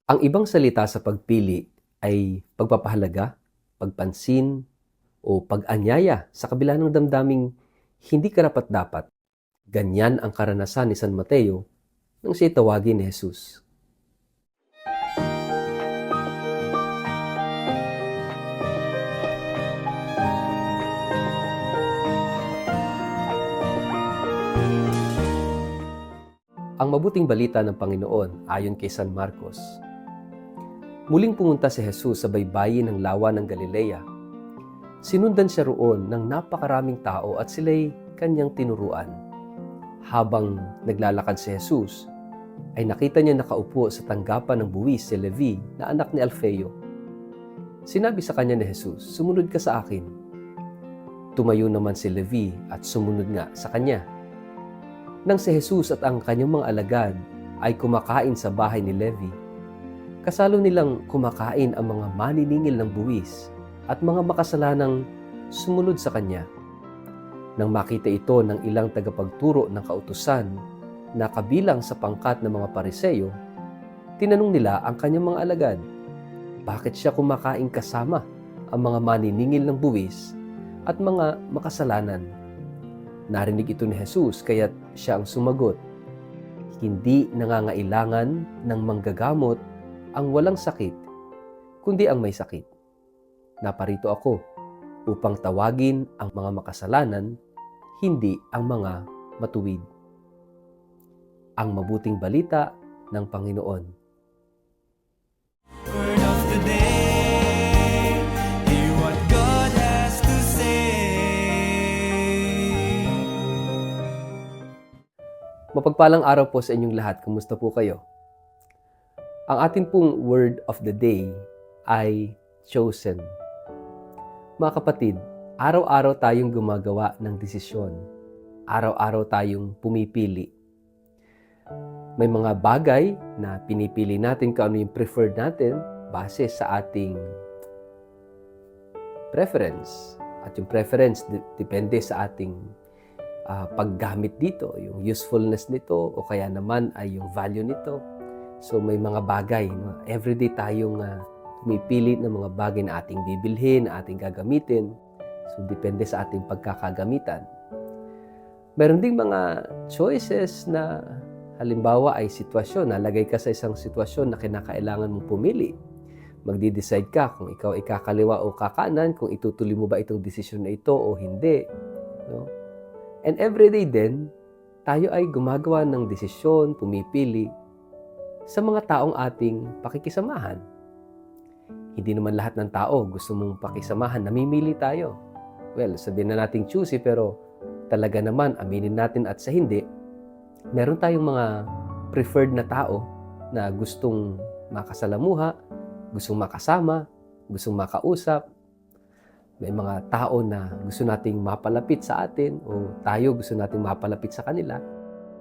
Ang ibang salita sa pagpili ay pagpapahalaga, pagpansin, o pag-anyaya sa kabila ng damdaming hindi karapat-dapat. Ganyan ang karanasan ni San Mateo nang siya'y tawagin ni Jesus. Ang mabuting balita ng Panginoon ayon kay San Marcos. Muling pumunta si Jesus sa baybayin ng lawa ng Galilea. Sinundan siya roon ng napakaraming tao at sila'y kanyang tinuruan. Habang naglalakad si Jesus, ay nakita niya nakaupo sa tanggapan ng buwis si Levi na anak ni Alfeo. Sinabi sa kanya ni Jesus, "Sumunod ka sa akin." Tumayo naman si Levi at sumunod nga sa kanya. Nang si Jesus at ang kanyang mga alagad ay kumakain sa bahay ni Levi, kasalo nilang kumakain ang mga maniningil ng buwis at mga makasalanang sumunod sa kanya. Nang makita ito ng ilang tagapagturo ng kautusan na kabilang sa pangkat ng mga Pariseo, tinanong nila ang kanyang mga alagad, bakit siya kumakain kasama ang mga maniningil ng buwis at mga makasalanan? Narinig ito ni Jesus kaya't siya ang sumagot, "Hindi nangangailangan ng manggagamot ang walang sakit, kundi ang may sakit. Naparito ako upang tawagin ang mga makasalanan, hindi ang mga matuwid." Ang mabuting balita ng Panginoon. Word of the day, hear what God has to say. Mapagpalang araw po sa inyong lahat. Kumusta po kayo? Ang ating pong word of the day ay chosen. Mga kapatid, araw-araw tayong gumagawa ng desisyon. Araw-araw tayong pumipili. May mga bagay na pinipili natin kung ano yung preferred natin base sa ating preference. At yung preference depende sa ating paggamit dito, yung usefulness nito o kaya naman ay yung value nito. So may mga bagay, no? Everyday tayong pumipili ng mga bagay na ating bibilhin, na ating gagamitin. So depende sa ating pagkakagamitan. Meron ding mga choices na halimbawa ay sitwasyon, nalagay ka sa isang sitwasyon na kinakailangan mong pumili. Magdi-decide ka kung ikaw ay kakaliwa o kakanan, kung itutuloy mo ba itong desisyon na ito o hindi. No? And everyday din, tayo ay gumagawa ng desisyon, pumipili sa mga taong ating pakikisamahan. Hindi naman lahat ng tao gusto mong pakisamahan, namimili tayo. Well, sabihin na nating choosy, pero talaga naman, aminin natin at sa hindi, meron tayong mga preferred na tao na gustong makasalamuha, gustong makasama, gustong makausap. May mga tao na gusto nating mapalapit sa atin o tayo gusto nating mapalapit sa kanila.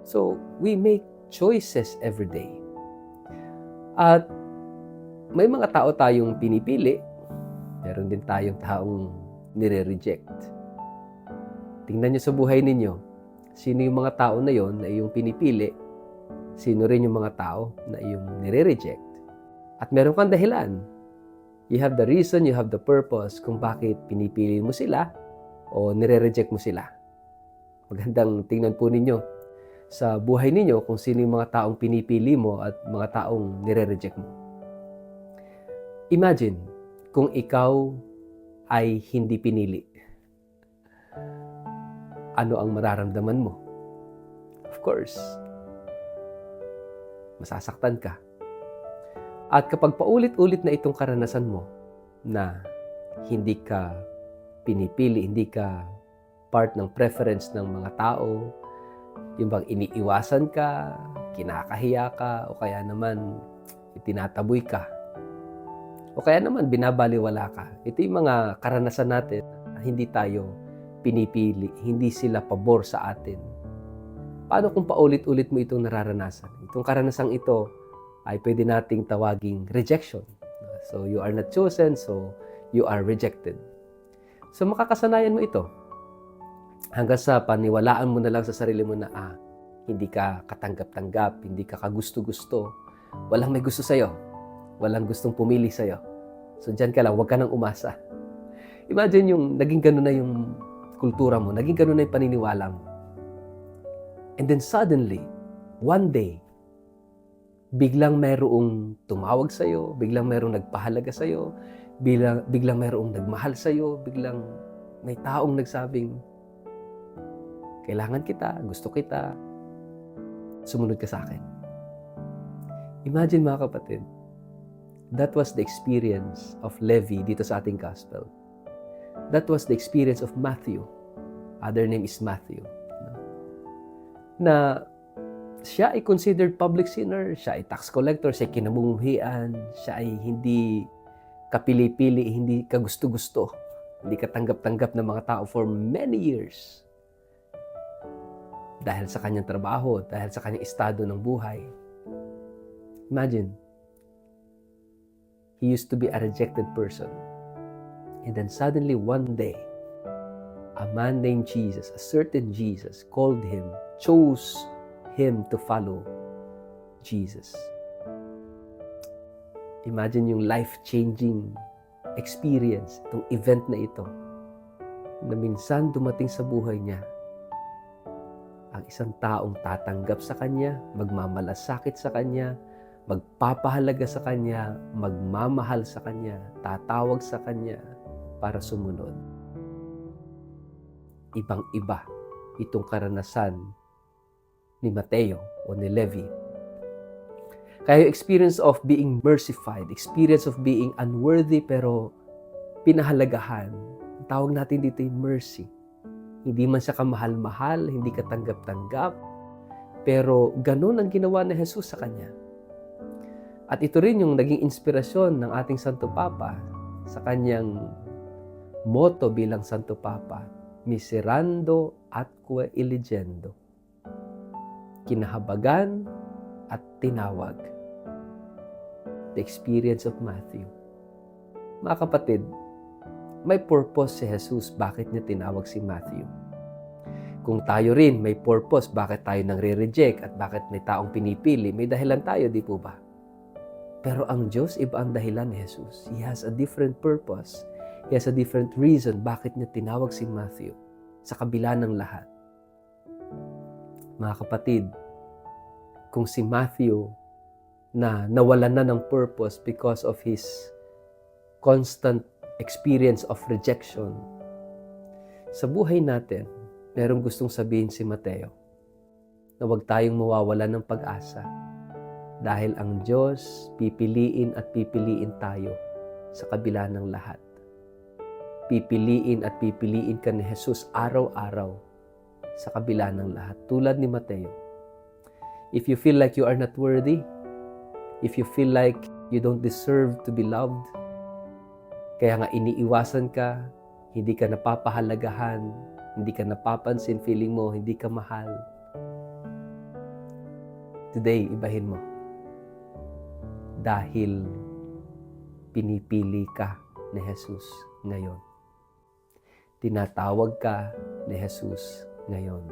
So, we make choices every day. At may mga tao tayong pinipili, meron din tayong taong nire-reject. Tingnan nyo sa buhay ninyo, sino yung mga tao na yon na iyong pinipili, sino rin yung mga tao na iyong nire-reject. At meron kang dahilan. You have the reason, you have the purpose kung bakit pinipili mo sila o nire-reject mo sila. Magandang tingnan po ninyo sa buhay ninyo kung sino yung mga taong pinipili mo at mga taong nire-reject mo. Imagine kung ikaw ay hindi pinili. Ano ang mararamdaman mo? Of course, masasaktan ka. At kapag paulit-ulit na itong karanasan mo na hindi ka pinipili, hindi ka part ng preference ng mga tao, yung bang iniiwasan ka, kinakahiya ka, o kaya naman itinataboy ka, o kaya naman binabaliwala ka. Ito yung mga karanasan natin na hindi tayo pinipili, hindi sila pabor sa atin. Paano kung paulit-ulit mo itong nararanasan? Itong karanasang ito ay pwede nating tawaging rejection. So, you are not chosen, so you are rejected. So, makakasanayan mo ito. Hanggang sa paniwalaan mo na lang sa sarili mo na, hindi ka katanggap-tanggap, hindi ka kagusto-gusto, walang may gusto sa'yo. Walang gustong pumili sa'yo. So dyan ka lang, huwag ka nang umasa. Imagine yung naging ganun na yung kultura mo, naging ganun na yung paniniwala mo. And then suddenly, one day, biglang mayroong tumawag sa'yo, biglang mayroong nagpahalaga sa'yo, biglang mayroong nagmahal sa'yo, biglang may taong nagsabing, kailangan kita, gusto kita, sumunod ka sa akin. Imagine mga kapatid, that was the experience of Levi dito sa ating gospel. That was the experience of Matthew. Other name is Matthew. Na siya ay considered public sinner, siya ay tax collector, siya ay kinamumuhian, siya ay hindi kapili-pili, hindi kagusto-gusto, hindi katanggap-tanggap ng mga tao for many years. Dahil sa kanyang trabaho, dahil sa kanyang estado ng buhay. Imagine, he used to be a rejected person. And then suddenly one day, a man named Jesus, a certain Jesus, called him, chose him to follow Jesus. Imagine yung life-changing experience, itong event na ito, na minsan dumating sa buhay niya, ang isang taong tatanggap sa kanya, magmamalasakit sa kanya, magpapahalaga sa kanya, magmamahal sa kanya, tatawag sa kanya para sumunod. Ibang-iba itong karanasan ni Mateo o ni Levi. Kaya yung experience of being mercified, experience of being unworthy pero pinahalagahan, ang tawag natin dito yung mercy. Hindi man siya kamahal-mahal, hindi ka tanggap-tanggap, pero ganun ang ginawa ni Jesus sa kanya. At ito rin yung naging inspirasyon ng ating Santo Papa sa kanyang motto bilang Santo Papa, miserando atque eligendo. Kinahabagan at tinawag. The experience of Matthew. Mga kapatid, may purpose si Jesus bakit niya tinawag si Matthew. Kung tayo rin may purpose bakit tayo nang re-reject at bakit may taong pinipili, may dahilan tayo, di po ba? Pero ang Diyos, iba ang dahilan ni Jesus. He has a different purpose. He has a different reason bakit niya tinawag si Matthew sa kabila ng lahat. Mga kapatid, kung si Matthew na nawalan na ng purpose because of his constant experience of rejection, sa buhay natin, merong gustong sabihin si Mateo na huwag tayong mawawalan ng pag-asa dahil ang Diyos pipiliin at pipiliin tayo sa kabila ng lahat. Pipiliin at pipiliin ka ni Jesus araw-araw sa kabila ng lahat. Tulad ni Mateo, if you feel like you are not worthy, if you feel like you don't deserve to be loved, kaya nga iniiwasan ka, hindi ka napapahalagahan, hindi ka napapansin, feeling mo, hindi ka mahal. Today, ibahin mo. Dahil pinipili ka ni Jesus ngayon. Tinatawag ka ni Jesus ngayon.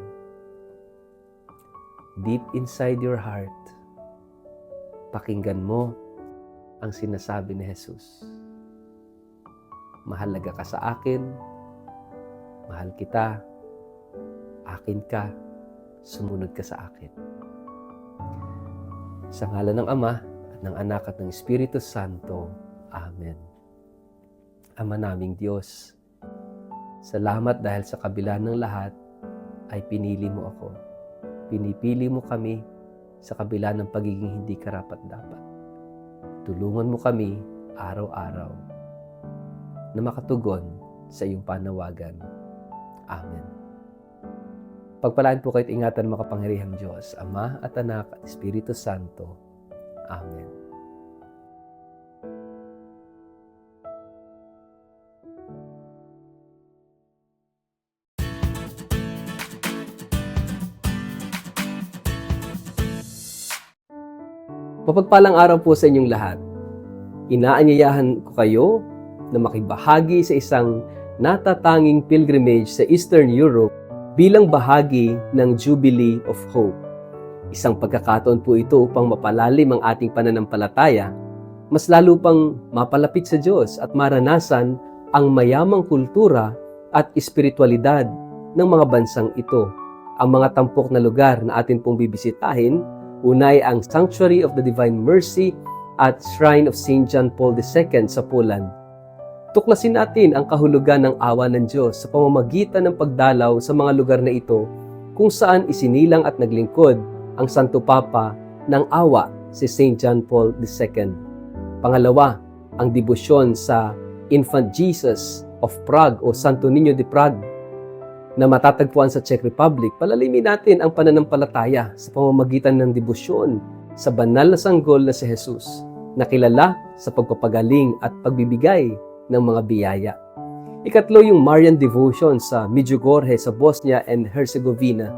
Deep inside your heart, pakinggan mo ang sinasabi ni Jesus. Mahalaga ka sa akin, mahal kita, akin ka, sumunod ka sa akin. Sa ngalan ng Ama, at ng Anak at ng Espiritu Santo. Amen. Ama naming Diyos, salamat dahil sa kabila ng lahat ay pinili mo ako. Pinipili mo kami sa kabila ng pagiging hindi karapat-dapat. Tulungan mo kami araw-araw na makatugon sa iyong panawagan. Amen. Pagpalaan po kayo't ingatan makapangyarihang Diyos, Ama at Anak at Espiritu Santo. Amen. Mapagpalang araw po sa inyong lahat. Inaanyayahan ko kayo na makibahagi sa isang natatanging pilgrimage sa Eastern Europe bilang bahagi ng Jubilee of Hope. Isang pagkakataon po ito upang mapalalim ang ating pananampalataya, mas lalo pang mapalapit sa Diyos at maranasan ang mayamang kultura at espiritualidad ng mga bansang ito. Ang mga tampok na lugar na atin pong bibisitahin, unay ang Sanctuary of the Divine Mercy at Shrine of St. John Paul II sa Poland. Tuklasin natin ang kahulugan ng awa ng Diyos sa pamamagitan ng pagdalaw sa mga lugar na ito kung saan isinilang at naglingkod ang Santo Papa ng awa si St. John Paul II. Pangalawa, ang debosyon sa Infant Jesus of Prague o Santo Niño de Prague na matatagpuan sa Czech Republic. Palalimin natin ang pananampalataya sa pamamagitan ng debosyon sa banal na sanggol na si Jesus, na kilala sa pagpapagaling at pagbibigay ng mga biyaya. Ikatlo, yung Marian devotion sa Medjugorje sa Bosnia and Herzegovina.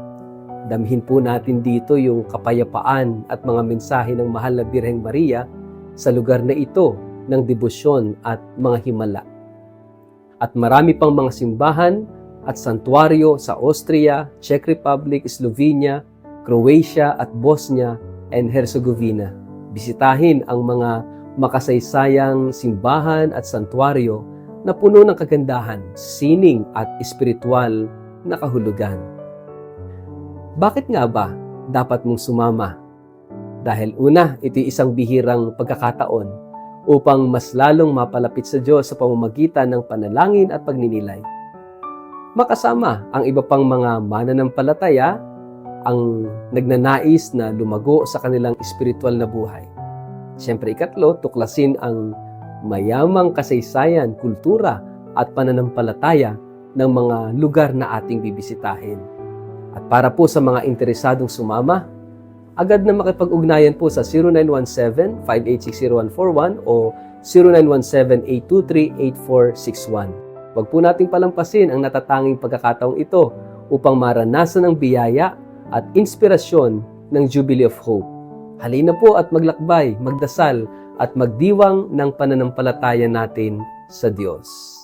Damhin po natin dito yung kapayapaan at mga mensahe ng mahal na Birheng Maria sa lugar na ito ng debosyon at mga himala. At marami pang mga simbahan at santuaryo sa Austria, Czech Republic, Slovenia, Croatia at Bosnia and Herzegovina. Bisitahin ang mga makasaysayang simbahan at santuaryo na puno ng kagandahan, sining at espiritual na kahulugan. Bakit nga ba dapat mong sumama? Dahil una, ito'y isang bihirang pagkakataon upang mas lalong mapalapit sa Diyos sa pamamagitan ng panalangin at pagninilay. Makasama ang iba pang mga mananampalataya ang nagnanais na lumago sa kanilang espiritual na buhay. Siyempre, ikatlo, tuklasin ang mayamang kasaysayan, kultura at pananampalataya ng mga lugar na ating bibisitahin. At para po sa mga interesadong sumama, agad na makipag-ugnayan po sa 0917-5860141 o 0917-823-8461. Huwag po nating palampasin ang natatanging pagkakataong ito upang maranasan ang biyaya at inspirasyon ng Jubilee of Hope. Halina po at maglakbay, magdasal at magdiwang ng pananampalataya natin sa Diyos.